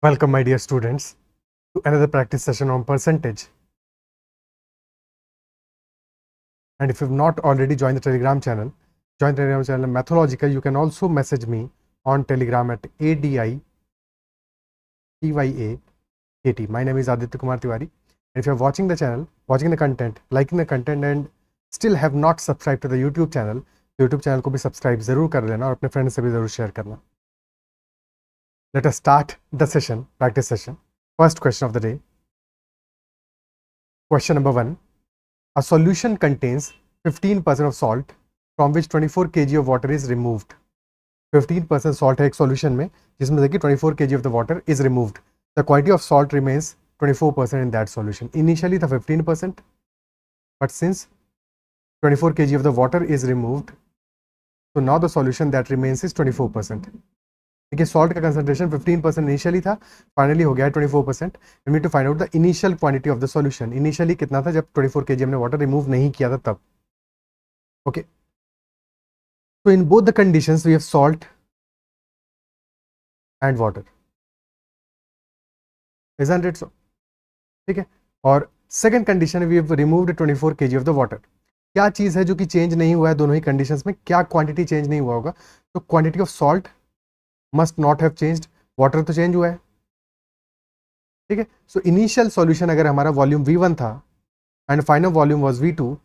Welcome, my dear students, to another practice session on percentage. And if you've not already joined the Telegram channel, join the Telegram channel Mathological. You can also message me on Telegram at ADITYAKT. My name is Aditya Kumar Tiwari. And if you're watching the channel, watching the content, liking the content, and still have not subscribed to the YouTube channel, YouTube channel को भी subscribe जरूर कर लेना और अपने friends से भी जरूर शेयर करना. Let us start the session, practice session. First question of the day. Question number 1. A solution contains 15% of salt from which 24 kg of water is removed. 15% salt है एक solution में जिसमें देखिए 24 kg of the water is removed. The quantity of salt remains 24% in that solution. Initially the 15%, but since 24 kg of the water is removed, so now the solution that remains is 24%. देखिए salt का concentration 15% initially था, finally हो गया है 24%. We need to find out the initial quantity of the solution. Initially कितना था जब 24 kg हमने वाटर रिमूव नहीं किया था तब. ओके, तो in both the conditions we have salt and water, isn't it so? ठीक है. और second condition we have removed 24 kg of the water. क्या चीज है जो कि चेंज नहीं हुआ है दोनों ही कंडीशंस में? क्या क्वांटिटी चेंज नहीं हुआ होगा? तो quantity of salt must not have changed, water तो चेंज हुआ है. ठीक है. सो इनिशियल सॉल्यूशन अगर हमारा वॉल्यूम V1 था and final volume was V2,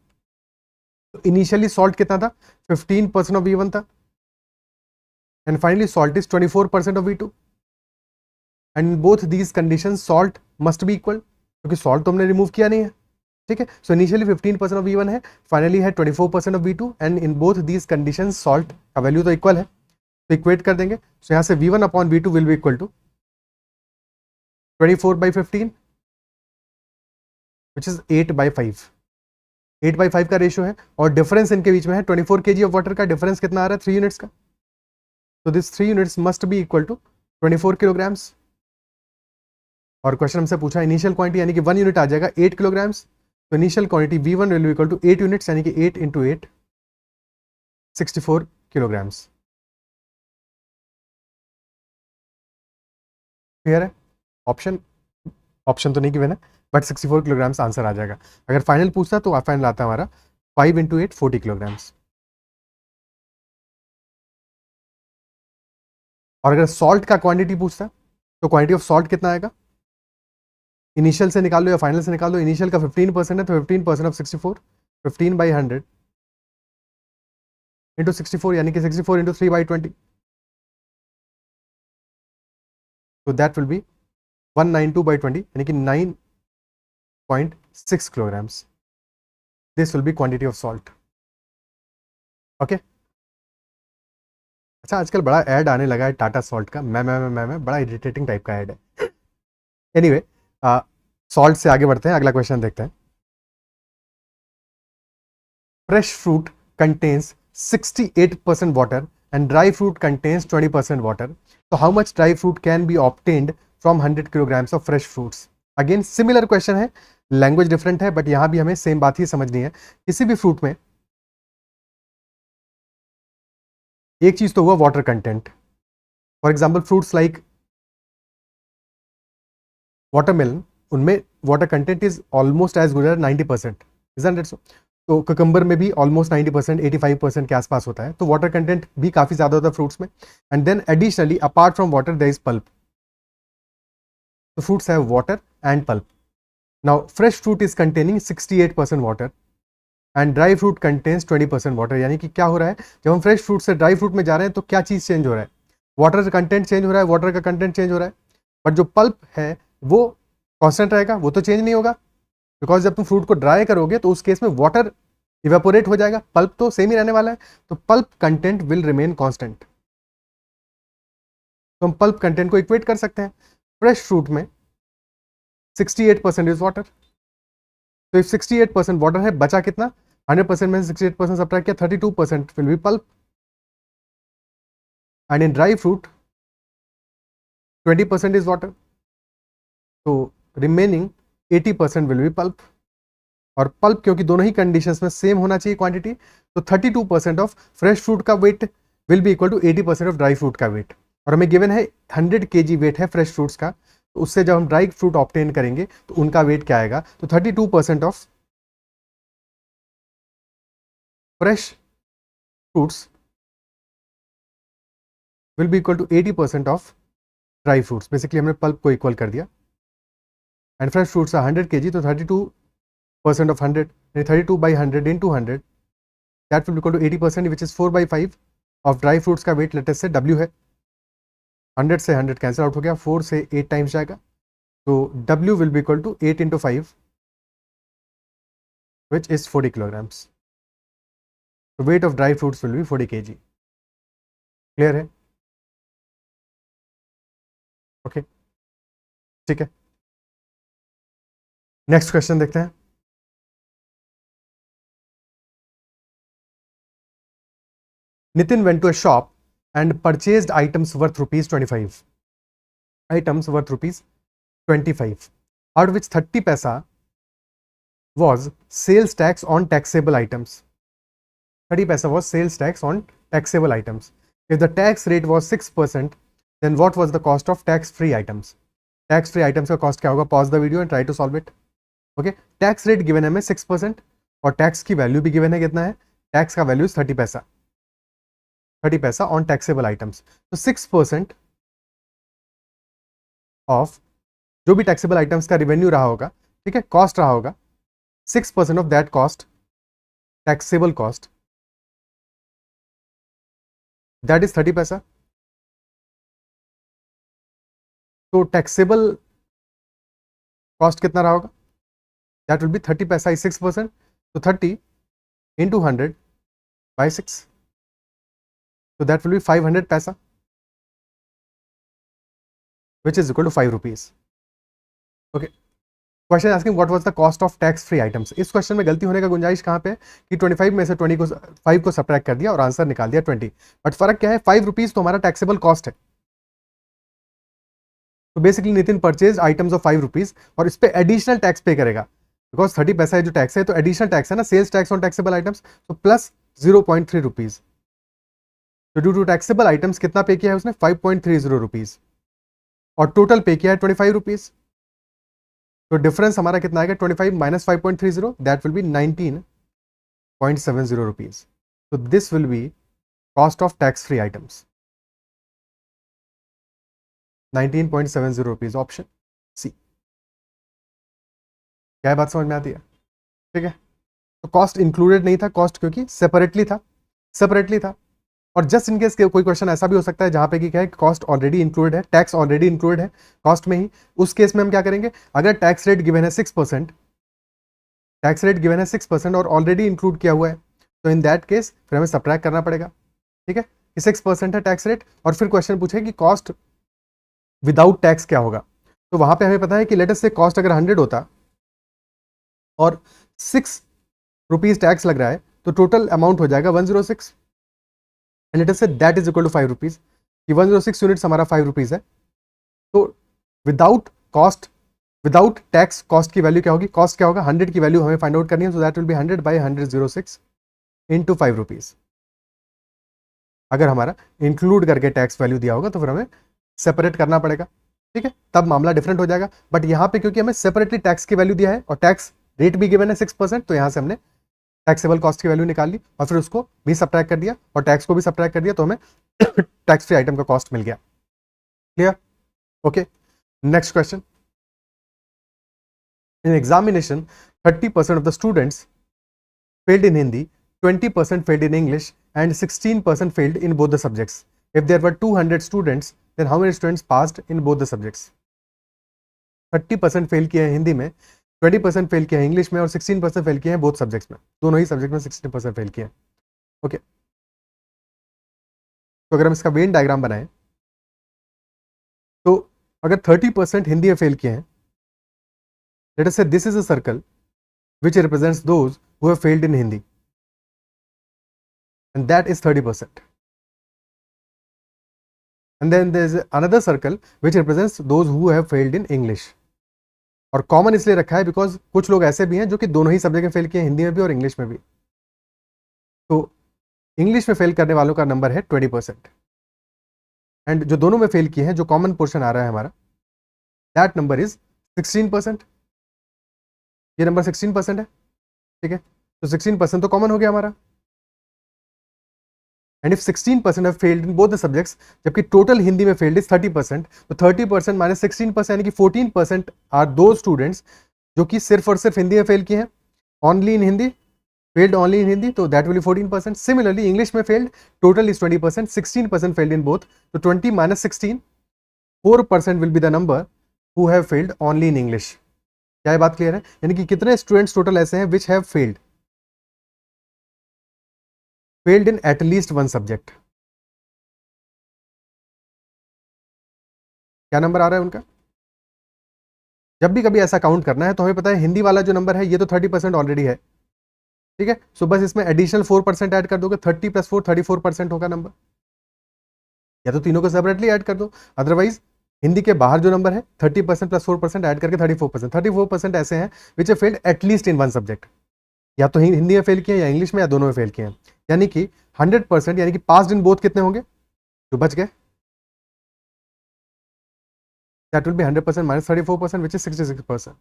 तो इनिशियली सॉल्ट कितना था? 15% ऑफ V1 था and finally salt is 24% of V2. And in both these conditions salt must be equal, क्योंकि सॉल्ट तो हमने रिमूव किया नहीं है. ठीक है. सो इनिशियली 15% ऑफ V1 है, फाइनली है 24% of V2, and in both these conditions salt का वैल्यू तो इक्वल है, तो इक्वेट कर देंगे. सो यहाँ से V1 upon V2 will be equal to 24/15, which is 8/5. 8/5 का रेशियो है और डिफरेंस इनके बीच में है 24 kg ऑफ वाटर का डिफरेंस कितना आ रहा है? 3 यूनिट्स का. तो this 3 units must be equal to 24 kilograms. और क्वेश्चन हमसे पूछा इनिशियल क्वांटिटी यानी कि 1 यूनिट आ जाएगा 8 किलोग्राम्स. तो initial quantity V1 will be equal to 8 units यानी कि 8 × 8 64 किलोग्राम्स. क्लियर है? ऑप्शन तो नहीं गिवन है, बट 64 किलोग्राम्स आंसर आ जाएगा. अगर फाइनल पूछता तो फाइनल आता हमारा 5 × 8 40 किलोग्राम्स. और अगर सॉल्ट का क्वांटिटी पूछता तो क्वांटिटी ऑफ सॉल्ट कितना आएगा? इनिशियल से निकाल लो या फाइनल से निकाल लो. इनिशियल का 15% है तो 15% ऑफ 64, 15/100 इंटू 64 यानी कि 64 × 3/20. तो दैट विल बी 192/20 यानी कि 9.6 kilograms. This will be quantity of salt. Okay? अच्छा, आजकल बड़ा ऐड आने लगा है टाटा सॉल्ट का. मैं बड़ा इरिटेटिंग टाइप का ऐड है. एनीवे, सॉल्ट से आगे बढ़ते हैं. अगला क्वेश्चन देखते हैं. Fresh fruit contains 68% water and dry fruit contains 20% water. So how much dry fruit can be obtained from 100 kilograms of fresh fruits? Again similar question है, लैंग्वेज डिफरेंट है, बट यहां भी हमें सेम बात ही समझनी है. किसी भी फ्रूट में एक चीज तो हुआ water content. For example fruits like watermelon, उनमें water content is almost as good as 90%. Isn't it so? तो कुकम्बर में भी ऑलमोस्ट 90%, 85% के आसपास होता है. तो वाटर कंटेंट भी काफी ज्यादा होता है फ्रूट्स में. And then additionally apart from water there is pulp. तो fruits have water and pulp. Now fresh fruit is containing 68% water and dry fruit contains 20% water. यानी कि क्या हो रहा है, जब हम फ्रेश फ्रूट से ड्राई फ्रूट में जा रहे हैं तो क्या चीज चेंज हो रहा है? वाटर का कंटेंट चेंज हो रहा है, वाटर का कंटेंट चेंज हो रहा है, बट जो पल्प है वो कांस्टेंट रहेगा, वो तो चेंज नहीं होगा. बिकॉज जब तुम फ्रूट को ड्राई करोगे तो उस केस में वाटर इवेपोरेट हो जाएगा, पल्प तो सेम ही रहने वाला है. तो pulp content will remain constant. तो हम पल्प कंटेंट को इक्वेट कर सकते हैं. फ्रेश फ्रूट में 68% इज वाटर. तो इफ 68% वाटर है, बचा कितना? 100% में 68% सब्ट्रैक्ट किया, 32% will be pulp. And in dry fruit 20% is water. तो रिमेनिंग 80% विल बी पल्प. और पल्प क्योंकि दोनों ही कंडीशंस में सेम होना चाहिए क्वांटिटी, तो 32% ऑफ फ्रेश फ्रूट का weight will be equal to 80% of dry fruit का वेट. और हमें गिवन है 100 kg वेट है फ्रेश फ्रूट्स का, तो उससे जब हम ड्राई फ्रूट ऑब्टेन करेंगे तो उनका वेट क्या आएगा, तो 32% of fresh fruits will be equal to 80% of dry fruits. Basically हमने पल्प को इक्वल कर दिया, and fresh fruits are 100 kg, तो 32% of 100, 32 by 100 into 100, that will be equal to 80%, which is 4/5 of dry fruits का weight लेटेस्ट से W है। 100 से 100 कैंसिल आउट हो गया, 4 से 8 टाइम्स जाएगा, तो W will be equal to 8 into 5, which is 40 kilograms. तो weight of dry fruits will be 40 kg. Clear है? ओके, ठीक है। नेक्स्ट क्वेश्चन देखते हैं। Nitin went to a shop and purchased items worth rupees 25. Items worth rupees 25, out of which 30 paisa was sales tax on taxable items. 30 paisa was sales tax on taxable items. If the tax rate was 6%, then what was the cost of tax-free items? Tax-free items का cost क्या होगा? Pause the video and try to solve it. Okay, tax rate given है हमें 6% और tax की value भी given है कितना है? Tax का value is 30 पैसा, 30 पैसा ऑन टैक्सेबल आइटम्स। तो 6% ऑफ जो भी टैक्सेबल आइटम्स का रिवेन्यू रहा होगा, ठीक है, कॉस्ट रहा होगा, 6% of that cost, taxable cost, that is 30 पैसा। तो टैक्सेबल कॉस्ट कितना रहा होगा? दैट विल बी 30 पैसा इज 6%, तो 30 into 100 by 6, so that will be 500 paisa, which is equal to 5 rupees. Okay, question asking what was the cost of tax free items. इस question में गलती होने का गुंजाइश कहाँ पे कि 25 में से 5 को सब्ट्रैक्ट कर दिया और आंसर निकाल दिया 20, बट फर्क क्या है, 5 रुपीज तो हमारा टैक्सेबल कॉस्ट है। तो basically Nitin purchase items of 5 rupees और इस पे एडिशनल टैक्स पे करेगा, बिकॉज 30 पैसा जो टैक्स है तो एडिशनल टैक्स है ना, sales tax on taxable items, तो प्लस 0.3 रुपीज। तो ड्यू टू टैक्सेबल आइटम्स कितना पे किया है उसने? 5.30 रुपीज, और टोटल पे किया है 25 रुपीज। तो डिफरेंस हमारा कितना आएगा? 25 minus 5.30, that will be 19.70 rupees. तो this will be cost of tax free items, 19.70 rupees, option C. क्या बात समझ में आती है? ठीक है, तो कॉस्ट इंक्लूडेड नहीं था, कॉस्ट क्योंकि सेपरेटली था, सेपरेटली था। और जस्ट इन केस कोई क्वेश्चन ऐसा भी हो सकता है जहां पे कि क्या है, कॉस्ट ऑलरेडी इंक्लूडेड है, टैक्स ऑलरेडी इंक्लूडेड है कॉस्ट में ही, उस केस में हम क्या करेंगे, अगर टैक्स रेट गिवन है 6%, टैक्स रेट गिवन है 6% और ऑलरेडी इंक्लूड किया हुआ है, तो इन दैट केस फिर हमें सब्ट्रैक्ट करना पड़ेगा। ठीक है, कि 6% है टैक्स रेट, और फिर क्वेश्चन पूछे कि कॉस्ट विदाउट टैक्स क्या होगा। तो वहां पे हमें पता है कि लेट अस से कॉस्ट अगर 100 होता और 6 रुपीज टैक्स लग रहा है, तो टोटल अमाउंट हो जाएगा 106, and let us say that is equal to 5 rupees, कि 106 यूनिट्स हमारा 5 रुपीज है। तो without cost, without tax cost की वैल्यू क्या होगी? कॉस्ट क्या होगा? 100 की वैल्यू हमें फाइंड आउट करनी है, so that will B 100 by 106 into 5 rupees. अगर हमारा इंक्लूड करके टैक्स वैल्यू दिया होगा तो फिर हमें सेपरेट करना पड़ेगा, ठीक है, तब मामला डिफरेंट हो जाएगा। बट यहाँ पे क्योंकि हमें सेपरेटली टैक्स की वैल्यू दिया है और टैक्स रेट भी गिवन है 6%, तो यहाँ से हमने टैक्सेबल कॉस्ट की वैल्यू निकाल ली और फिर उसको भी सब्ट्रैक्ट कर दिया और टैक्स को भी सब्ट्रैक्ट कर दिया, तो हमें टैक्स फ्री आइटम का कॉस्ट मिल गया। Clear? Okay, next question. In examination 30% of the students failed in Hindi, 20% failed in English, and 16% failed in both the subjects. If there were 200 students, then how many students passed in both the subjects? 30% fail किए हैं हिंदी में, 20% fail किया है English में, और 16% fail किए हैं both subjects में, दोनों ही सब्जेक्ट में 16% फेल किए हैं। ओके, तो अगर हम इसका वेन डायग्राम बनाएं, तो अगर 30% हिंदी में फेल किए हैं, लेट अस से this is a circle which represents those who have failed in Hindi, and that is 30%. And then there is another circle which represents those who have failed in English. और common इसलिए रखा है because कुछ लोग ऐसे भी हैं जो कि दोनों ही सब्जेक्ट में फेल किए, हिंदी में भी और इंग्लिश में भी। तो इंग्लिश में फेल करने वालों का नंबर है 20%, एंड जो दोनों में फेल किए हैं, जो कॉमन पोर्शन आ रहा है हमारा, दैट नंबर इज 16%। ये नंबर 16% है, ठीक है। तो 16% तो कॉमन हो गया हमारा। And if 16% have failed in both the subjects, जबकि टोटल हिंदी में फेल्ड इज 30%, तो 30% माइनस 16% यानी कि 14% आर दो स्टूडेंट्स जो कि सिर्फ और सिर्फ हिंदी में फेल किए हैं, only in Hindi, failed only in Hindi, so that will be 14%. Similarly, English में failed, total is 20%, 16% failed in both. So 20 minus 16, 4% will be the number who have failed only in English. क्या ये बात clear है? यानी कि कितने students total ऐसे हैं which have failed in at least one subject? क्या नंबर आ रहा है उनका? जब भी कभी ऐसा काउंट करना है तो हमें पता है हिंदी वाला जो नंबर है ये तो 30% ऑलरेडी है, ठीक है। सो बस इसमें एडिशनल 4% ऐड कर दोगे, 30 + 4 34% होगा नंबर, या तो तीनों को सेपरेटली ऐड कर दो। अदरवाइज हिंदी के बाहर जो नंबर है 30% + 4% ऐड करके 34%, 34% ऐसे हैं विच है failed at least in one subject, या तो हिंदी में फेल किए या इंग्लिश में या दोनों में फेल किए हैं। यानी कि 100% यानी कि पास्ड इन बोथ कितने होंगे जो बच गए? That will B 100% minus 34% which is 66%।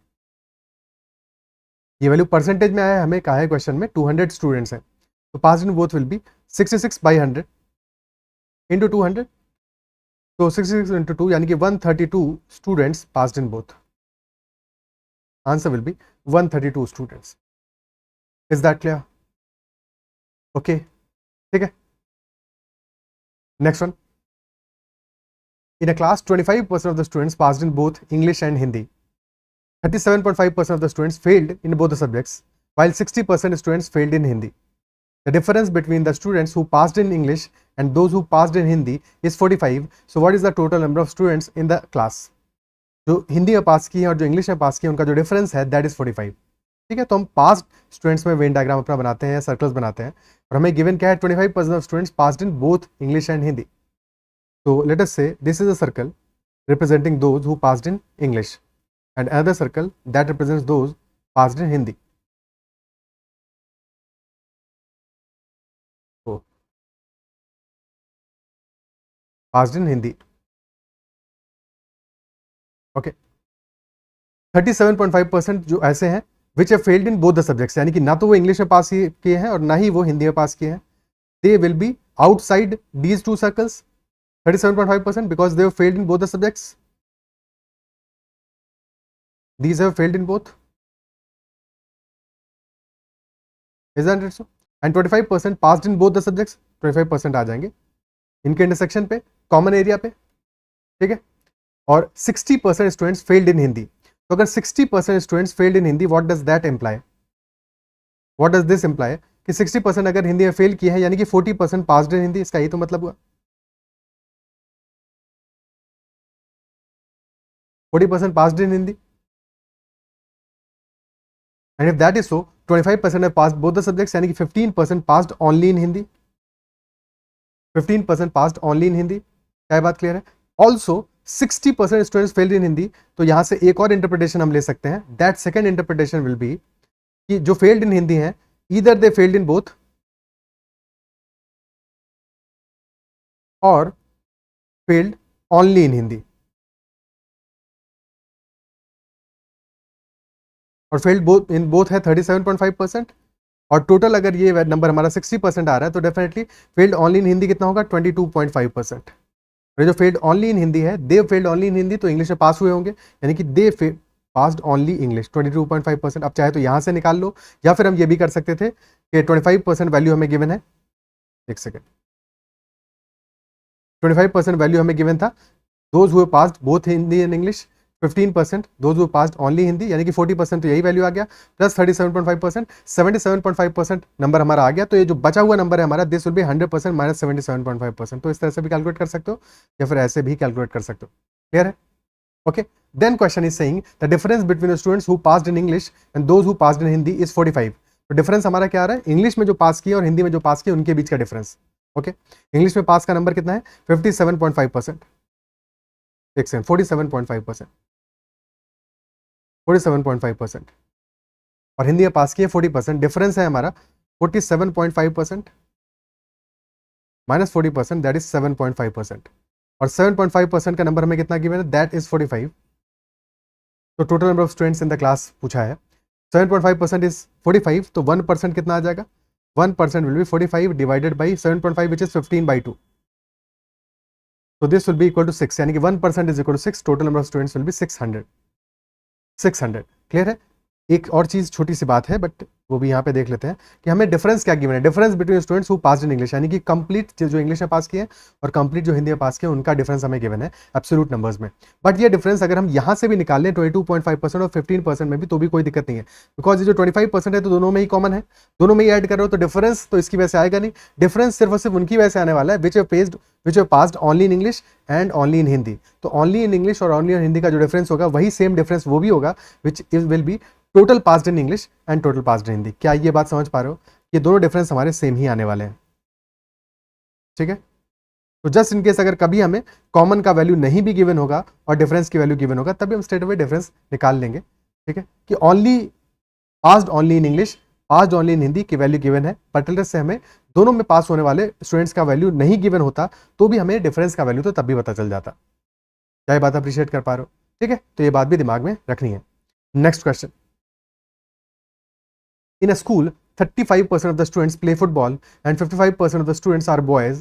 ये वैल्यू परसेंटेज में आया है, हमें कहा है क्वेश्चन में 200 स्टूडेंट्स हैं, तो passed in both will be 66/100 into 200, तो 66 इंटू 2 यानी कि 132 students passed in both. Answer will be 132 students. Is that clear? Okay, ठीक है। Next one, in a class 25% of the students passed in both English and Hindi, 37.5% of the students failed in both the subjects, while 60% students failed in Hindi. The difference between the students who passed in English and those who passed in Hindi is 45. So what is the total number of students in the class? जो हिंदी में पास किए हैं और जो English में पास किए हैं उनका जो डिफरेंस है दैट इज 45, ठीक है। तो हम पास स्टूडेंट्स में वेन डायग्राम अपना बनाते हैं या सर्कल्स बनाते हैं, और हमें गिवन क्या है, 25% of students passed in both English and Hindi. So let us say this is a circle representing those who passed in English and another circle that represents those passed in Hindi. So passed in Hindi. Okay. 37.5% जो ऐसे हैं which have failed in both the subjects, यानी कि ना तो वो English में पास किए हैं और ना ही वो हिंदी में पास किए हैं, they will be outside these two circles. 37.5% because they have failed in both the subjects. These have failed in both. Isn't it so? And 25% passed in both the subjects. 25% आ जाएंगे इनके इंटरसेक्शन पे, कॉमन एरिया पे, ठीक है। और 60% students failed in Hindi. तो अगर 60% students failed in Hindi, what does that imply? What does this imply कि 60% अगर हिंदी में फेल किए हैं यानी कि 40% पास्ड इन हिंदी, इसका ही तो मतलब हुआ। 40% passed in Hindi. And if that is so, 25% have passed both the subjects, यानी कि 15% passed only in Hindi. 15% passed only in Hindi. क्या बात क्लियर है? Also 60% students failed in Hindi. तो यहां से एक और इंटरप्रिटेशन हम ले सकते हैं, that second interpretation will be कि जो फेल्ड इन हिंदी हैं either they failed in both और फेल्ड ओनली इन हिंदी, और फेल्ड बोथ इन बोथ है 37.5%, और टोटल अगर ये नंबर हमारा 60% आ रहा है तो definitely failed only in Hindi कितना होगा, 22.5%। जो फेल्ड ओनली इन हिंदी है, they failed only in Hindi, तो इंग्लिश में पास हुए होंगे, यानी कि दे पास्ड ओनली इंग्लिश 22.5%। अब चाहे तो यहाँ से निकाल लो, या फिर हम ये भी कर सकते थे कि 25% वैल्यू हमें गिवन है, एक सेकेंड, 25% वैल्यू हमें गिवन था those who passed both Hindi and English, 15% those who passed only Hindi, यानी कि 40%, तो यही वैल्यू आ गया, प्लस 37.5%, 77.5% नंबर हमारा आ गया। तो ये जो बचा हुआ नंबर है हमारा, दिस विल बी 100% माइनस 77.5%। तो इस तरह से भी कैलकुलेट कर सकते हो या फिर ऐसे भी कैलकुलेट कर सकते हो। क्लियर है? Okay, then question is saying the difference between the students who passed in English and those who passed in Hindi is 45। तो डिफरेंस हमारा क्या आ रहा है, इंग्लिश में जो पास किए और हिंदी में जो पास किए उनके बीच का डिफरेंस। ओके, इंग्लिश में पास का नंबर कितना है, 57.5%, 47.5%, 47.5%, और हिंदी में पास किए 40%। डिफरेंस है हमारा 47.5% माइनस 40%, दैट इज 7.5%। और 7.5% का नंबर हमें कितना गिवन है, दैट इज 45। तो total number of students in the class पूछा है, 7.5% इज 45, तो 1% कितना आ जाएगा, 1% will be 45 divided by 7.5 which is 15/2, so this will be equal to 6, यानी कि 1% is equal to 6, total number of students will be 600। Clear है। एक और चीज छोटी सी बात है बट वो भी यहाँ पे देख लेते हैं कि हमें डिफरेंस क्या गिवन है, difference between students who passed in English, यानी कि कंप्लीट जो इंग्लिश में पास किए हैं और कंप्लीट जो हिंदी में पास किए उनका डिफरेंस हमें गिवन है एब्सोल्यूट नंबर्स में। बट ये डिफरेंस अगर हम यहाँ से भी निकाल लें 22.5% और 15% में भी तो भी कोई दिक्कत नहीं है, बिकॉज ये जो 25% है तो दोनों में ही कॉमन है, दोनों में ही ऐड कर रहे हो, तो डिफरेंस तो इसकी वजह से आएगा नहीं, डिफरेंस सिर्फ और सिर्फ उनकी वजह से आने वाला है which have passed only in English and only in Hindi. तो ओनली इन इंग्लिश और ओनली इन हिंदी का जो डिफरेंस होगा वही सेम डिफरेंस वो भी होगा which will be total passed in English and total passed in Hindi. क्या ये बात समझ पा रहे हो, ये दोनों डिफरेंस हमारे सेम ही आने वाले हैं। ठीक है, तो जस्ट इन केस अगर कभी हमें कॉमन का वैल्यू नहीं भी गिवन होगा और डिफरेंस की वैल्यू गिवन होगा तभी हम स्ट्रेट अवे डिफरेंस निकाल लेंगे। ठीक है, कि only passed only in English, passed only in Hindi की वैल्यू गिवन है, पर्टिकुलर से हमें दोनों में पास होने वाले स्टूडेंट्स का वैल्यू नहीं गिवन होता तो भी हमें डिफरेंस का वैल्यू तो तब भी पता चल जाता। क्या ये बात अप्रिशिएट कर पा रहे हो। ठीक है, तो ये बात भी दिमाग में रखनी है। Next question, in a school 35% of the students play football and 55% of the students are boys.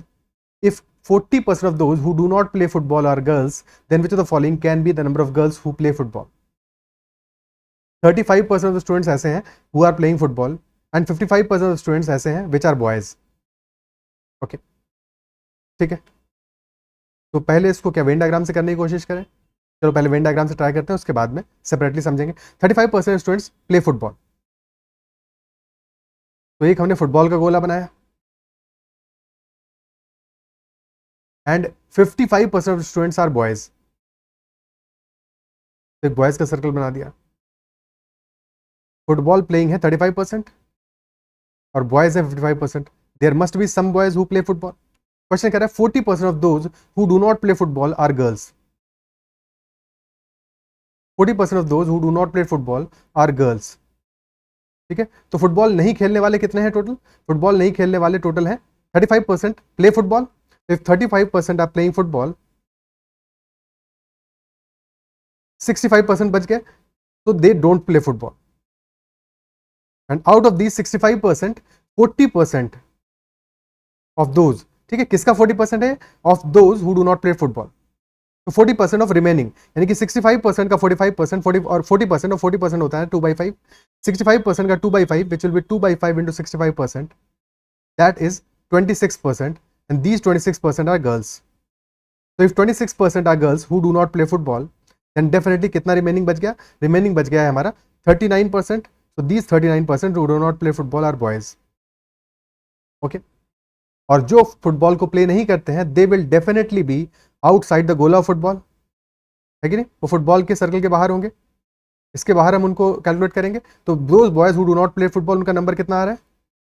If 40% of those who do not play football are girls, then which of the following can be the number of girls who play football? 35% of the students ऐसे हैं who are playing football and 55% of the students ऐसे हैं which are boys. Okay, ठीक है, तो पहले इसको क्या वेन डायग्राम से करने की कोशिश करें। चलो पहले वेन डायग्राम से ट्राई करते हैं, उसके बाद में सेपरेटली समझेंगे। 35% स्टूडेंट्स प्ले फुटबॉल, तो एक हमने फुटबॉल का गोला बनाया and 55% of students are boys, तो एक बॉयज का सर्कल बना दिया। फुटबॉल प्लेइंग है 35% और बॉयज है 55%, there must be some boys who play football. Question कह रहा है 40% of those who do not play football are girls, 40% of those who do not play football are girls. ठीक है, तो फुटबॉल नहीं खेलने वाले कितने हैं टोटल, फुटबॉल नहीं खेलने वाले टोटल है 35% play football. If 35% are playing football, 65% बच गए, तो they don't play football. And out of these 65%, 40% of those, ठीक है, किसका 40% है, of those who do not play football, तो 40% ऑफ रिमेनिंग, यानी कि 65% का 45%, 40 और 40% और 40% होता है 2/5, 65% का 2/5 which will be 2/5 into 65%, that is 26%, and these 26% are girls. So if 26% are girls who do not play football, then definitely कितना रिमेनिंग बच गया, रिमेनिंग बच गया है हमारा 39%, so these 39% who do not play football are boys. Okay, और जो football को प्ले नहीं करते हैं they will definitely be outside the goal of football, है कि नहीं, वो फुटबॉल के सर्कल के बाहर होंगे, इसके बाहर हम उनको कैलकुलेट करेंगे। तो those boys who do not play football उनका नंबर कितना आ रहा है,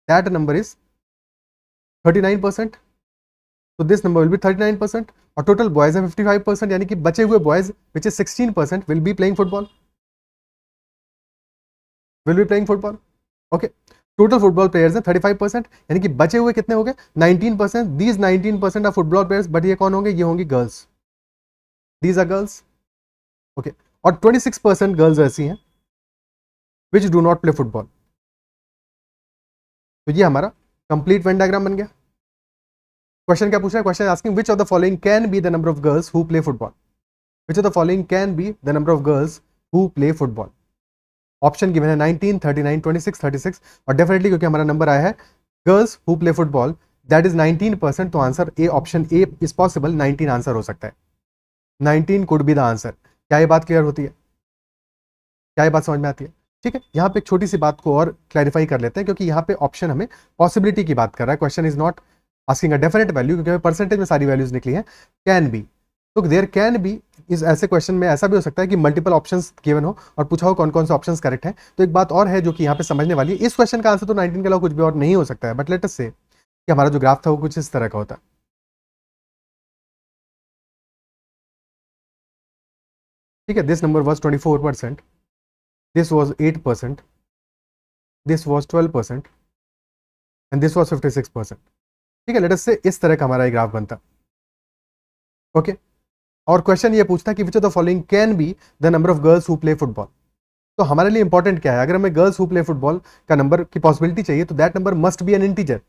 दैट नंबर इज 39%, तो दिस नंबर विल बी 39%, और टोटल बॉयज है 55%, यानी कि बचे हुए boys which is 16% will be playing football, will be playing football. Okay, total football players हैं 35%, यानी कि बचे हुए कितने हो गए 19%, these 19% of football players, but ये कौन होंगे, ये होंगी girls, these are girls. Okay, और 26% गर्ल्स ऐसी हैं which do not play football. तो ये हमारा कंप्लीट वेन डायग्राम बन गया। क्वेश्चन क्या पूछ रहा है, question asking which of the following can be the number of girls who play football, which of the following can be the number of girls who play football. Option given है 19, 39, 26, 36, और definitely क्योंकि हमारा number आया है girls who play football that is 19%, तो answer A, option A is possible, 19 answer हो सकता है, 19 कुड बी द आंसर। क्या ये बात क्लियर होती है, क्या ये बात समझ में आती है। ठीक है, यहाँ पे एक छोटी सी बात को और क्लैरिफाई कर लेते हैं, क्योंकि यहाँ पे ऑप्शन हमें पॉसिबिलिटी की बात कर रहा है, question is not asking a definite value, क्योंकि हमें परसेंटेज में सारी वैल्यूज निकली हैं, कैन बी, तो देयर कैन बी इस ऐसे क्वेश्चन में ऐसा भी हो सकता है कि मल्टीपल ऑप्शंस गिवन हो और पूछा हो कौन कौन से ऑप्शंस करेक्ट हैं। तो एक बात और है जो कि यहाँ पे समझने वाली है, इस क्वेश्चन का आंसर तो 19 के अलावा कुछ भी और नहीं हो सकता है, बट लेट अस से कि हमारा जो ग्राफ था वो कुछ इस तरह का होता। ठीक है, this number was 24%, this was 8%, this was 12% and this was 56%। ठीक है, लेट अस से इस तरह का हमारा ग्राफ बनता। ओके, और क्वेश्चन ये पूछता है कि which of the following can be the number of girls who play football. तो हमारे लिए इंपॉर्टेंट क्या है, अगर हमें गर्ल्स हु प्ले फुटबॉल का नंबर की पॉसिबिलिटी चाहिए तो that number must be N integer.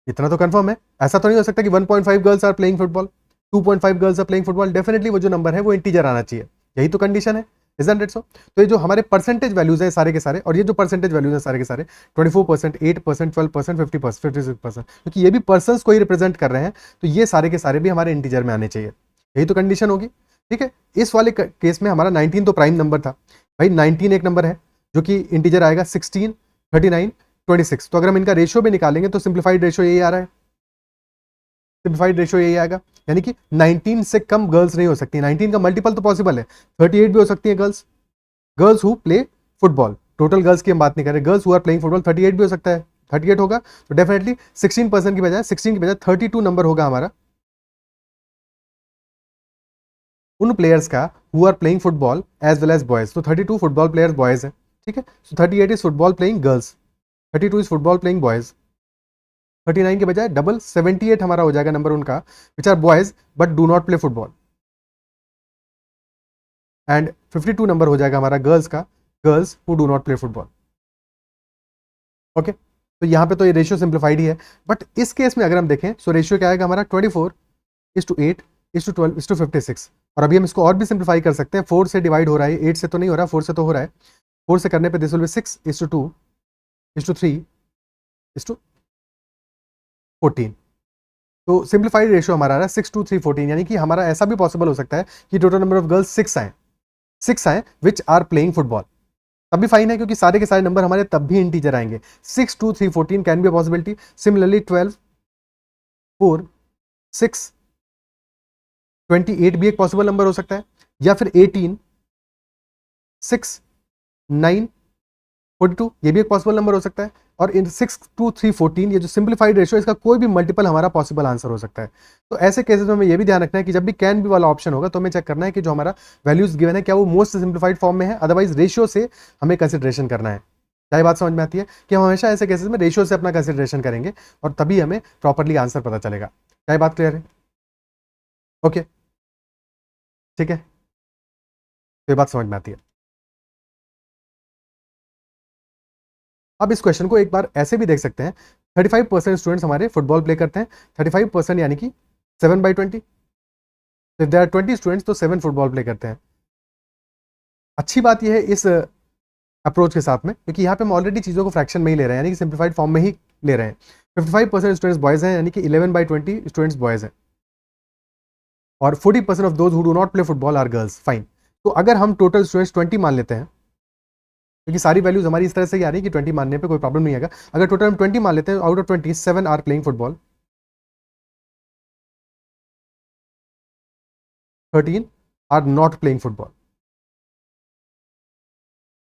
इतना तो कंफर्म है, ऐसा तो नहीं हो सकता कि 1.5 girls are playing football, 2.5 girls are playing football, definitely वो जो नंबर है वो इंटीजर आना चाहिए, यही तो कंडीशन है, इजंट इट सो। तो ये जो हमारे परसेंटेज वैल्यूज हैं सारे के सारे, और ये जो परसेंटेज वैल्यूज हैं सारे के सारे 24%, 8%, 12%, 50%, 56%, क्योंकि ये भी पर्सन को ही रिप्रेजेंट कर रहे हैं, तो ये सारे के सारे भी हमारे इंटीजर में आने चाहिए, यही तो कंडीशन होगी। ठीक है, इस वाले केस में हमारा 19 तो प्राइम नंबर था भाई, 19 एक नंबर है जो कि इंटीजर आएगा, 16, 39, 26। तो अगर हम इनका रेशियो भी निकालेंगे तो सिंप्लीफाइड रेशियो यही आ रहा है, सिंप्लीफाइड रेशियो यही आएगा, यानी कि 19 से कम गर्ल्स नहीं हो सकती। 19 का मल्टीपल तो पॉसिबल है, 38 भी हो सकती है girls, girls who play football, total girls की हम बात नहीं कर रहे, girls who are playing football 38 भी हो सकता है, 38 होगा तो डेफिनेटली 16% की बजाय 16 की बजाय 32 नंबर होगा हमारा उन प्लेयर्स का who are playing football as well as boys. तो 32 फुटबॉल प्लेयर्स बॉयज है, ठीक है, so 38 is football playing girls, 32 is football playing boys, 39 के बजाय डबल 78 हमारा हो जाएगा नंबर उनका which are boys but do not play football, and 52 number हो जाएगा हमारा गर्ल्स का, girls who do not play football. Okay, तो यहाँ पे तो ये रेशियो सिंप्लीफाइड ही है, बट इस केस में अगर हम देखें सो रेशियो क्या आएगा हमारा 24:8:12:56, और अभी हम इसको और भी सिंप्लीफाई कर सकते हैं, 4 से डिवाइड हो रहा है, 8 से तो नहीं हो रहा, 4 से तो हो रहा है, 4 से करने पे दिस विल बी 6:2:3:14। तो सिंप्लीफाइड रेशियो हमारा आ रहा है 6:2:3:14, यानी कि हमारा ऐसा भी पॉसिबल हो सकता है कि टोटल नंबर ऑफ गर्ल्स 6 आए विच आर प्लेइंग फुटबॉल, तब भी फाइन है क्योंकि सारे के सारे नंबर हमारे तब भी इंटीजर आएंगे। 6:2:3:14 can be a possibility, similarly 12, 4, 6, 28 भी एक पॉसिबल नंबर हो सकता है, या फिर 18, 6, 9, 42 ये भी एक पॉसिबल नंबर हो सकता है, और इन 6:2:3:14 ये जो सिंप्लीफाइड रेशियो इसका कोई भी मल्टीपल हमारा पॉसिबल आंसर हो सकता है। तो ऐसे केसेस में हमें ये भी ध्यान रखना है कि जब भी कैन बी वाला ऑप्शन होगा तो हमें चेक करना है कि जो हमारा वैल्यूज गिवन है क्या वो मोस्ट सिंप्लीफाइड फॉर्म में है, अदरवाइज रेशियो से हमें कंसिडरेशन करना है। क्या बात समझ में आती है कि हम हमेशा ऐसे केसेस में रेशियो से अपना कंसिडरेशन करेंगे और तभी हमें प्रॉपरली आंसर पता चलेगा। क्या बात क्लियर है? ओके, ठीक है, तो ये बात समझ में आती है। अब इस क्वेश्चन को एक बार ऐसे भी देख सकते हैं, 35% स्टूडेंट्स हमारे फुटबॉल प्ले करते हैं, 35% यानी कि 7/20, इफ देयर आर 20 स्टूडेंट्स तो 7 फुटबॉल प्ले करते हैं। अच्छी बात यह है इस अप्रोच के साथ में, क्योंकि यहाँ पे हम ऑलरेडी चीज़ों को फ्रैक्शन में ही ले रहे हैं, यानी कि सिंप्लीफाइड फॉर्म में ही ले रहे हैं। 55% स्टूडेंट्स बॉयज हैं, यानी कि 11/20 स्टूडेंट्स बॉयज हैं, और 40% of those who do not play football are girls. Fine, तो अगर हम टोटल स्टूडेंट्स 20 मान लेते हैं, क्योंकि सारी वैल्यूज हमारी इस तरह से ही आ रही है कि 20 मानने पे कोई प्रॉब्लम नहीं आएगा, अगर टोटल हम 20 मान लेते हैं, out of 20 7 are playing football, 13 are not playing football,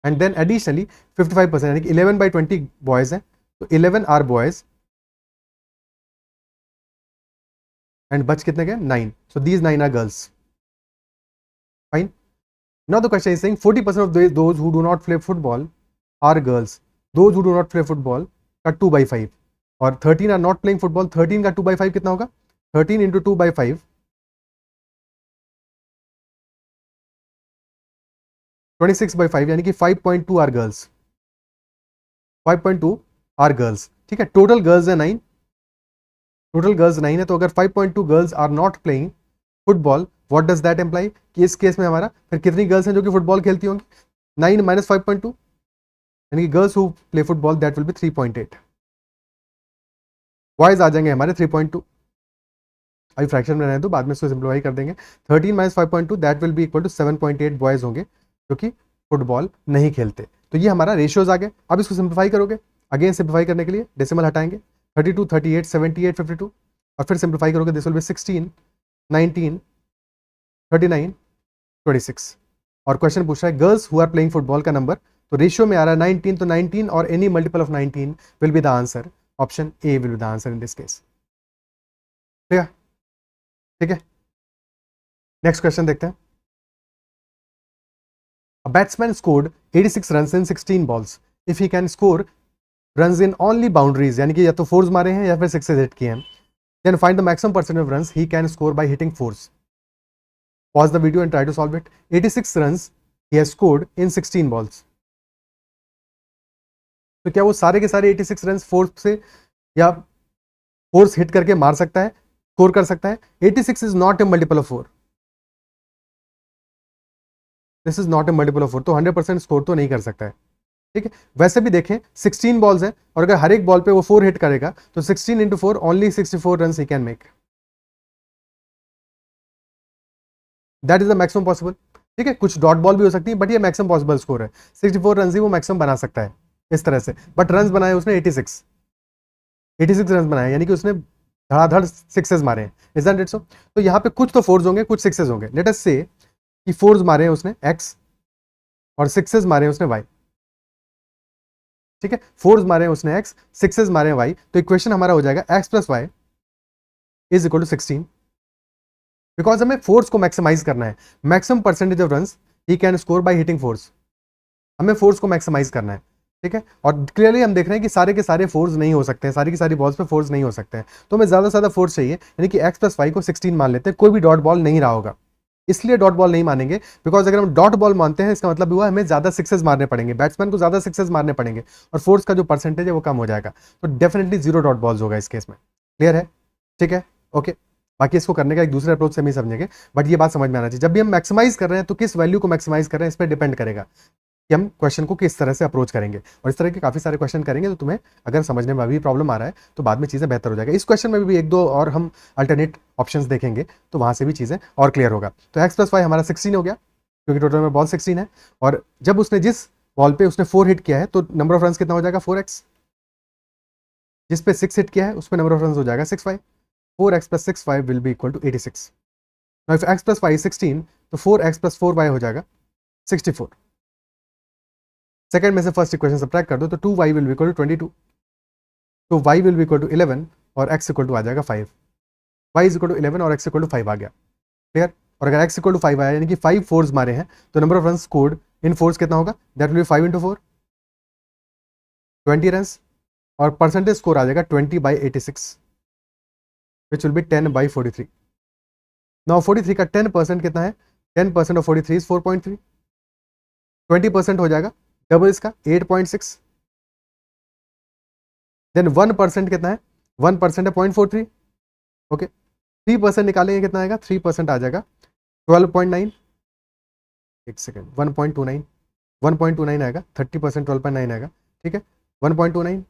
and then additionally 55% यानी कि 11/20 बॉयज हैं, तो 11 आर बॉयज एंड बच कितने गए 9, so these 9 are girls. Fine, now the question is saying 40% of those who do not play football are girls, those who do not play football का 2/5, और 13 are not playing football, 13 का 2/5 कितना होगा, 13 into 2/5, 26/5, यानी कि 5.2 आर गर्ल्स, 5.2 आर गर्ल्स। ठीक है, total girls है 9, टोटल गर्ल्स 9 है, तो अगर 5.2 girls are not playing football, what does that imply कि इस केस में हमारा फिर कितनी गर्ल्स हैं जो कि फुटबॉल खेलती होंगी, 9 माइनस 5.2, यानी कि girls who play football that will be 3.8, boys आ जाएंगे हमारे 3.2, अभी फ्रैक्शन में रहने दो, बाद में इसको सिंप्लीफाई कर देंगे, 13 minus 5.2 that will be equal to 7.8 boys होंगे जो कि फुटबॉल नहीं खेलते। तो ये हमारा रेशियोज आ गए। अब इसको सिंप्लीफाई करोगे, अगेन सिंप्लीफाई करने के लिए डेसिमल हटाएंगे, 32, 38, 78, 52, और फिर सिंप्लीफाई करोगे, दिस विल बी 16, 19, 39, 26, और क्वेश्चन पूछ रहा है girls who are playing football का नंबर, तो रेशियो में आ रहा है 19, तो 19 और any multiple of 19 will be the answer, option A will be the answer in this case. ठीक है, ठीक है, नेक्स्ट क्वेश्चन देखते हैं। A batsman scored 86 runs in 16 balls. If he can score runs in only boundaries, यानी कि या तो फोर्स मारे हैं या फिर सिक्सेस हिट किए हैं, Then find the maximum percentage of runs he can score by hitting fours. Pause the video and try to solve it. 86 runs he has scored in 16 balls. तो क्या वो सारे के सारे 86 रन फोर्स से या फोर्स हिट करके मार सकता है, स्कोर कर सकता है? 86 is not a multiple of 4. This is not a multiple of 4, तो 100% स्कोर तो नहीं कर सकता है. ठीक है, वैसे भी देखें 16 बॉल्स हैं और अगर हर एक बॉल पे वो 4 हिट करेगा तो 16 into 4 only 64 run he can make. That is the maximum possible. ठीक है, कुछ डॉट बॉल भी हो सकती है बट ये मैक्सिमम पॉसिबल स्कोर है. 64 रन ही वो मैक्सिमम बना सकता है इस तरह से. बट रन बनाए उसने 86 रन बनाए, यानी कि उसने धड़ाधड़ सिक्सेस मारे हैं. Is that it so? तो यहाँ पे कुछ तो फोर्स होंगे, कुछ सिक्सेस होंगे. लेट अस से कि फोर्स मारे हैं उसने एक्स और सिक्सेस मारे हैं उसने वाई. ठीक है, फोर्स मारे हैं उसने एक्स, सिक्सेस मारे हैं वाई. तो इक्वेशन हमारा हो जाएगा X plus Y is equal to 16. Because हमें फोर्स को मैक्सिमाइज करना है. Maximum percentage of runs he can score by hitting fours. हमें फोर्स को मैक्सिमाइज करना है. ठीक है, और क्लियरली हम देख रहे हैं कि सारे के सारे फोर्स नहीं हो सकते हैं, सारी की सारी बॉल्स पे फोर्स नहीं हो सकते हैं. तो हमें ज़्यादा से ज़्यादा फोर्स चाहिए, यानी कि एक्स प्लस वाई को 16 मान लेते हैं. कोई भी डॉट बॉल नहीं रहा होगा, इसलिए डॉट बॉल नहीं मानेंगे. बिकॉज अगर हम डॉट बॉल मानते हैं इसका मतलब हुआ हमें ज़्यादा सिक्सेस मारने पड़ेंगे, बैट्समैन को ज़्यादा सिक्सेस मारने पड़ेंगे और फोर्स का जो परसेंटेज है वो कम हो जाएगा. तो डेफिनेटली 0 डॉट बॉल्स होगा इस केस में. क्लियर है? ठीक है, ओके. बाकी इसको करने का एक दूसरे अप्रोच से हम ही समझेंगे, बट ये बात समझ में आना चाहिए. जब भी हम मैक्सिमाइज कर रहे हैं तो किस वैल्यू को मैक्सिमाइज कर रहे हैं इस पर डिपेंड करेगा कि हम क्वेश्चन को किस तरह से अप्रोच करेंगे. और इस तरह के काफ़ी सारे क्वेश्चन करेंगे तो तुम्हें अगर समझने में अभी प्रॉब्लम आ रहा है तो बाद में चीज़ें बेहतर हो जाएगा. इस क्वेश्चन में भी एक दो और हम अल्टरनेट ऑप्शंस देखेंगे तो वहाँ से भी चीज़ें और क्लियर होगा. तो एक्स प्लस वाई हमारा 16 हो गया क्योंकि टोटल में बॉल 16 है. और जब उसने जिस बॉल पे उसने 4 हिट किया है तो नंबर ऑफ रन कितना हो जाएगा? 4x. जिस पे 6 हिट किया है उस पर नंबर ऑफ रन हो जाएगा 6y. 4x plus 6y will be equal to 86. Now if x plus y is 16 तो 4x plus 4y हो जाएगा 64. सेकंड में से फर्स्ट इक्वेशन सब्ट्रैक्ट कर दो तो 2y will be equal to 22. तो y will be equal to 11 और x equal to आ जाएगा 5. y is equal to 11 और x equal to 5 आ गया. क्लियर? और अगर x equal to 5 आया यानी कि 5 फोर्स मारे हैं तो number of run scored in force कितना होगा? That will B 5 into 4 20 run और परसेंटेज स्कोर आ जाएगा 20/86 विच विल बी 10/43. नाउ 43 का 10% कितना है? 10% ऑफ 43 इज 4.3. 20% हो जाएगा डबल इसका 8.6. देन 1% कितना है? 1% है 0.43. ओके, 3% निकालेंगे कितना आएगा? 3% आ जाएगा 12.9. एक सेकेंड, 1.29 1.29 आएगा. 30% 12.9 आएगा. ठीक है, 1.29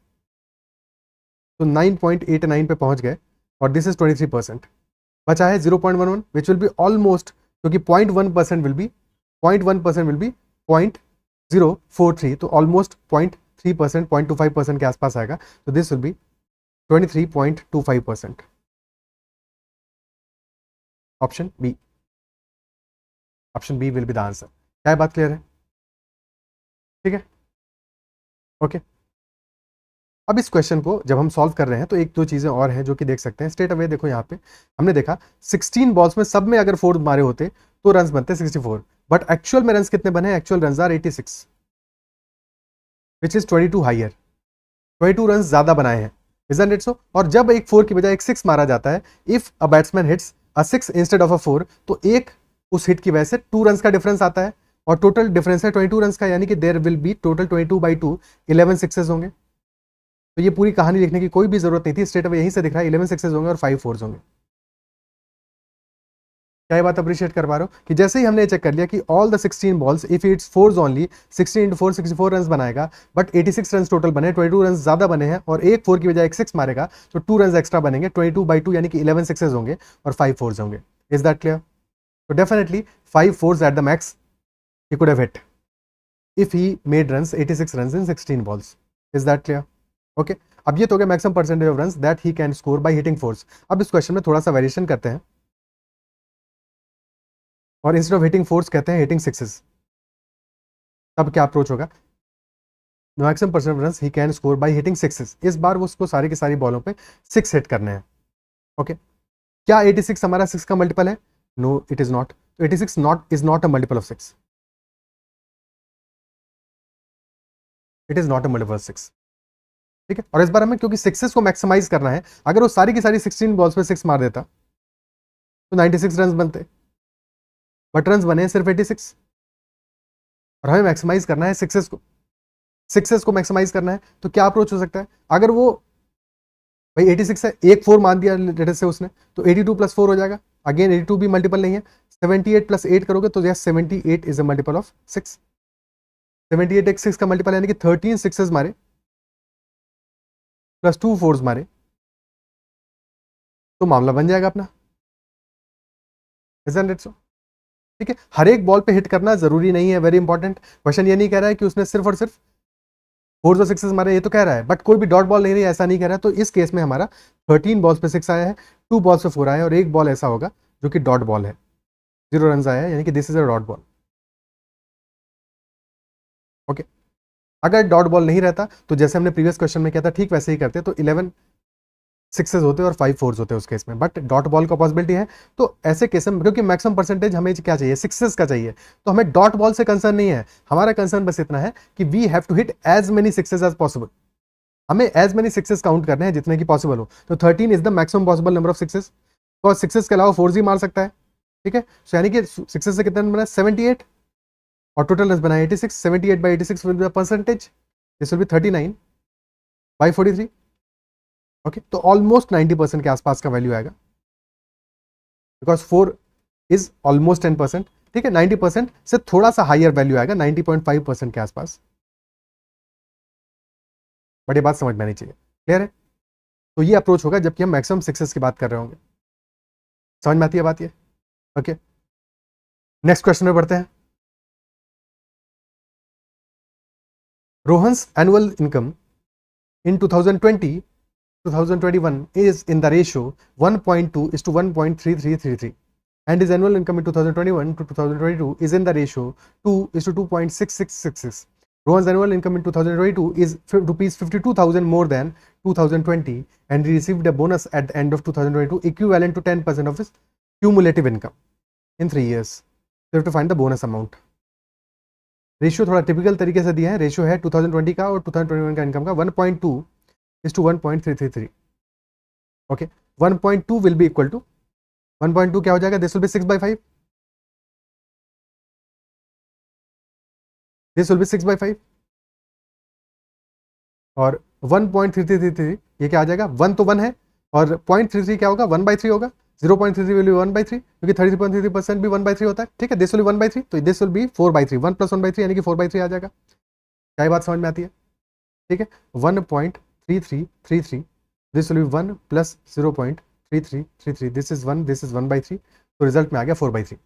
तो 9.89 पे पहुंच गए और दिस इज 23%. बचा है 0.11 विच विल बी ऑलमोस्ट, क्योंकि 0.1% विल बी 0.43, तो ऑलमोस्ट 0.3% 0.25% के आसपास आएगा. तो this will be 23.25%. Option B will be the answer. क्या बात क्लियर है? ठीक है, ओके. अब इस क्वेश्चन को जब हम सॉल्व कर रहे हैं तो एक दो चीज़ें और हैं जो कि देख सकते हैं स्ट्रेट अवे. देखो यहाँ पे हमने देखा 16 बॉल्स में सब में अगर 4 मारे होते तो रन बनते 64, बट एक्चुअल में रन कितने बने? Actual run are 86 which is 22 higher. 22 run ज्यादा बनाए हैं. Isn't it so? और जब एक 4 की बजाय एक 6 मारा जाता है, if a batsman hits a 6 instead of a 4 तो एक उस हिट की वजह से 2 रन का डिफरेंस आता है और टोटल डिफरेंस है 22 रन का, यानी कि there will be total 22/2 11 sixes होंगे. तो ये पूरी कहानी लिखने की कोई भी जरूरत नहीं थी, स्ट्रेट अवे यहीं से दिख रहा है 11 सिक्सेस होंगे और 5 फोर्स होंगे. क्या ये बात अप्रिशिएट कर पा रहे हो कि जैसे ही हमने चेक कर लिया कि all the 16 balls if its force only 16 into 4 64 run बनाएगा, बट 86 रन टोटल बने, 22 रन ज्यादा बने हैं और एक 4 की बजाय एक 6 मारेगा तो 2 रन एक्स्ट्रा बनेंगे. 22/2 यानी कि 11 सिक्सेस होंगे और 5 फोर्स होंगे. Is that clear? तो definitely 5 fours at the max he could have hit if he made runs 86 run in 16 balls. Is that clear? Okay. अब ये तो हो गया maximum percentage of runs that he can score by hitting fours. अब इस question में थोड़ा सा वेरिएशन करते हैं और इंस्टेड ऑफ हिटिंग फोर्स कहते हैं हिटिंग सिक्सेस. तब क्या अप्रोच होगा? Maximum percent runs he can score by hitting sixes. इस बार वो उसको सारी की सारी बॉलों पे 6 हिट करने हैं. ओके, क्या 86 हमारा 6 का मल्टीपल है? No it is not. तो 86 is not a multiple of 6. It is not a multiple of 6. ठीक है। और इस बार हमें क्योंकि सिक्सेस को मैक्सिमाइज करना है, अगर वो सारी की सारी 16 बॉल्स पे 6 मार देता तो 96 रन बनते, बट रन बने सिर्फ 86। और हमें मैक्सिमाइज करना है सिक्सेस को मैक्सिमाइज करना है। तो क्या अप्रोच हो सकता है, अगर वो भाई 86 है, एक 4 मान दिया लेटर से उसने, तो 82 प्लस 4 हो जाएगा। अगेन 82 भी मल्टीपल नहीं है, 78 प्लस 8 करोगे तो yes 78 is a multiple of 6। 78 एक 6 का मल्टीपल यानी कि 13 सिक्सेस मारे प्लस 2 फोर्स मारे तो मामला बन जाएगा अपना। Isn't it so? ठीक है, हर एक बॉल पे हिट करना जरूरी नहीं है, वेरी इंपॉर्टेंट। क्वेश्चन ये नहीं कह रहा है कि उसने सिर्फ और सिर्फ फोर्स और सिक्सेस मारे, ये तो कह रहा है, बट कोई भी डॉट बॉल नहीं रही, ऐसा नहीं कह रहा है। तो इस केस में हमारा 13 बॉल्स पे 6 आया है, 2 बॉल्स पे 4 आया है, और एक बॉल ऐसा होगा जो कि डॉट बॉल है, 0 रन आया है, यानी कि this is a dot ball. Okay, अगर डॉट बॉल नहीं रहता तो जैसे हमने प्रीवियस क्वेश्चन में किया था ठीक वैसे ही करते, तो 11 सिक्सेस होते और 5 फोर्स होते उस केस में, बट डॉट बॉल का पॉसिबिलिटी है। तो ऐसे केस में क्योंकि मैक्सिमम परसेंटेज हमें क्या चाहिए, सिक्सेस का चाहिए, तो हमें डॉट बॉल से कंसर्न नहीं है। हमारा कंसर्न बस इतना है कि we have to hit as many sixes as possible. हमें एज मेनी सिक्सेस काउंट करने हैं जितने की पॉसिबल हो। तो 13 is the maximum possible number of sixes, because sixes के अलावा फोर्स ही मार सकता है। ठीक है, सो यानी कि सिक्सेस से कितना बना, 78, और टोटल रन बनाए 86। 78 by 86 will be the percentage, this will B 39 by 43। Okay, तो ऑलमोस्ट 90% के आसपास का वैल्यू आएगा, बिकॉज 4 इज ऑलमोस्ट 10%। ठीक है, 90% से थोड़ा सा हाइयर वैल्यू आएगा, 90.5% के आसपास। बट ये बात समझ में आनी चाहिए, क्लियर है? तो ये अप्रोच होगा जबकि हम मैक्सिमम सक्सेस की बात कर रहे होंगे। समझ में आती है बात ये? ओके, नेक्स्ट क्वेश्चन में बढ़ते हैं। Rohan's annual income in 2021 is in the ratio 1.2 is to 1.3333, and his annual income in 2021 to 2022 is in the ratio 2 is to 2.6666. Rohan's annual income in 2022 is rupees 52,000 more than 2020, and he received a bonus at the end of 2022 equivalent to 10% of his cumulative income in 3 years. So you have to find the bonus amount. Ratio थोड़ा typical तरीके से दिया है, ratio है 2020 का और 2021 का income का 1.2 is to 1.333. Okay, 1.2 will be equal to 1.2 क्या हो जाएगा, this will be 6/5, this will be 6/5, और 1.3333 ये क्या आ जाएगा, 1 तो 1 है, और 0.33 क्या होगा, 1/3 होगा। 0.33 विल बी 1/3, क्योंकि 33.33% भी 1/3 होता है। ठीक है, दिस विल बी 1/3, तो दिस विल बी 4/3, 1 + 1/3 यानी कि 4/3 आ जाएगा। क्या बात समझ में आती है? ठीक है, 1.3333, this will B 1 + 0.3333, this is 1, this is 1/3, तो रिजल्ट में आ गया 4/3।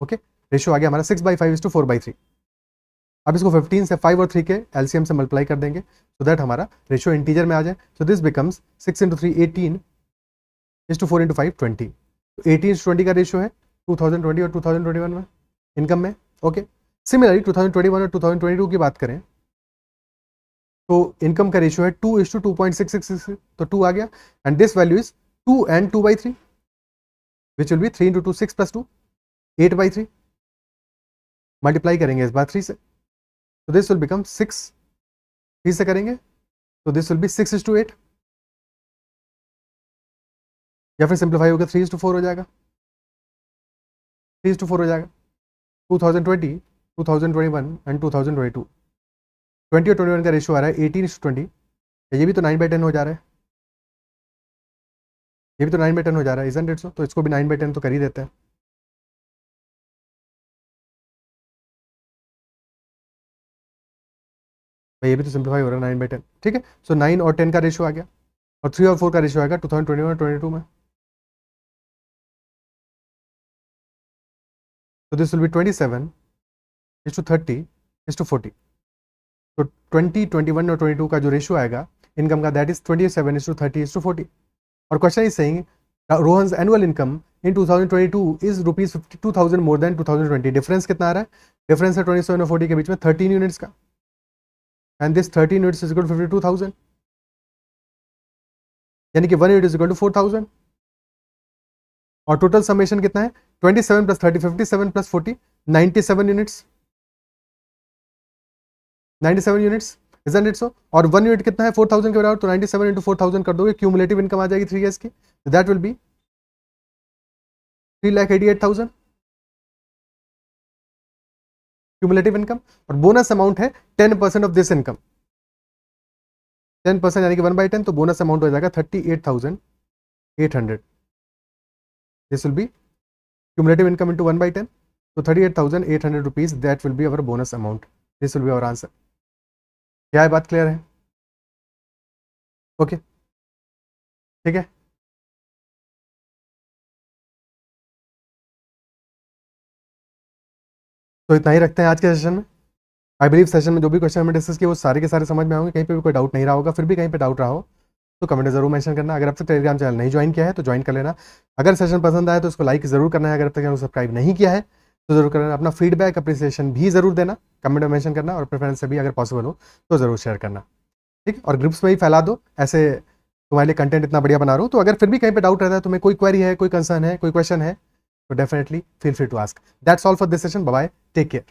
ओके, रेशियो आ गया हमारा 6/5 is to 4/3। अब इसको 15 से 5 और 3 के एलसीएम से मल्टीप्लाई कर देंगे, सो दैट हमारा रेशियो इंटीजर में आ जाए। So this becomes 6 × 3 18 is to 4 × 5 20। तो 18:20 का रेशियो है 2020 और 2021 में इनकम में। ओके, सिमिलरली 2021 और 2022 की बात करें तो इनकम का रेशियो है 2 is to 2.6666, तो 2 आ गया, and this value is 2 and 2/3, which will be 3 × 2 6 + 2 8/3। Multiply करेंगे इस बार 3 से, तो दिस विल बिकम 6, 3 से करेंगे तो this will B 6 is to 8, या फिर सिंप्लीफाई होगा 3 is to 4 हो जाएगा, 3 is to 4 हो जाएगा। 2020, 2021 एंड 2022, 20 और 21 का रेशियो आ रहा है 18 is to 20, ये भी तो 9/10 हो जा रहा है, ये भी तो 9/10 हो जा रहा है, इजंट इट सो? तो इसको भी 9/10 तो कर ही देते हैं। भाई ये भी तो सिंप्लीफाई हो रहा है 9/10। ठीक है, सो 9 और 10 का रेशियो आ गया, और 3 और 4 का रेशियो आएगा 2021 और 22 में, तो this will B 27 is to 30 is to 40। तो 20, 21 और 22 का जो रेशियो आएगा इनकम का, that is 27 is to 30 is to 40। और question is saying Rohan's annual income in 2022 is rupees 52,000 more than 2020। Difference कितना आ रहा है, डिफरेंस है 27 और 40 के बीच में 13 यूनिट्स का, and this 13 units is equal to 52,000, यानी कि 1 यूनिट इज इक्वल टू 4,000। और टोटल समेशन कितना है, 27 + 30 57 + 40 97 units, 97 units. Isn't it so? और 1 यूनिट कितना है 4000 के बराबर, तो 97 इंटू 4000 कर दोगे, क्यूमुलेटिव इनकम आ जाएगी 3 ईयर्स की, that will B 3,88,000 cumulative income. और बोनस अमाउंट है 10% ऑफ दिस इनकम, 10% यानी कि 1/10, तो बोनस अमाउंट हो जाएगा 38,800। This will B cumulative income into 1/10, so 38,800 rupees, that will be our bonus amount. This will be our answer. क्या है बात क्लियर है? ओके ठीक है, तो इतना ही रखते हैं आज के सेशन में। आई बिलीव सेशन में जो भी क्वेश्चन हमने डिस्कस किए वो सारे के सारे समझ में आएंगे, कहीं पे भी कोई डाउट नहीं रहा होगा। फिर भी कहीं पे डाउट रहा हो तो कमेंट में जरूर मेंशन करना। अगर अब तक टेलीग्राम चैनल नहीं ज्वाइन किया है तो ज्वाइन कर लेना। अगर सेशन पसंद आए तो उसको लाइक जरूर करना है। अगर अब तक चैनल सब्सक्राइब नहीं किया है तो जरूर करना। अपना फीडबैक अप्रिसिएशन भी जरूर देना, कमेंट में मेंशन करना, और प्रेफरेंस से भी अगर पॉसिबल हो तो जरूर शेयर करना, ठीक। और ग्रुप्स में ही फैला दो, ऐसे तुम्हारे लिए कंटेंट इतना बढ़िया बना रहा हूँ। तो अगर फिर भी कहीं पे डाउट रहता है, तुम्हें कोई क्वेरी है, कोई कंसर्न है, कोई क्वेश्चन है, तो definitely feel free to ask. That's all for this session. Bye bye, take care.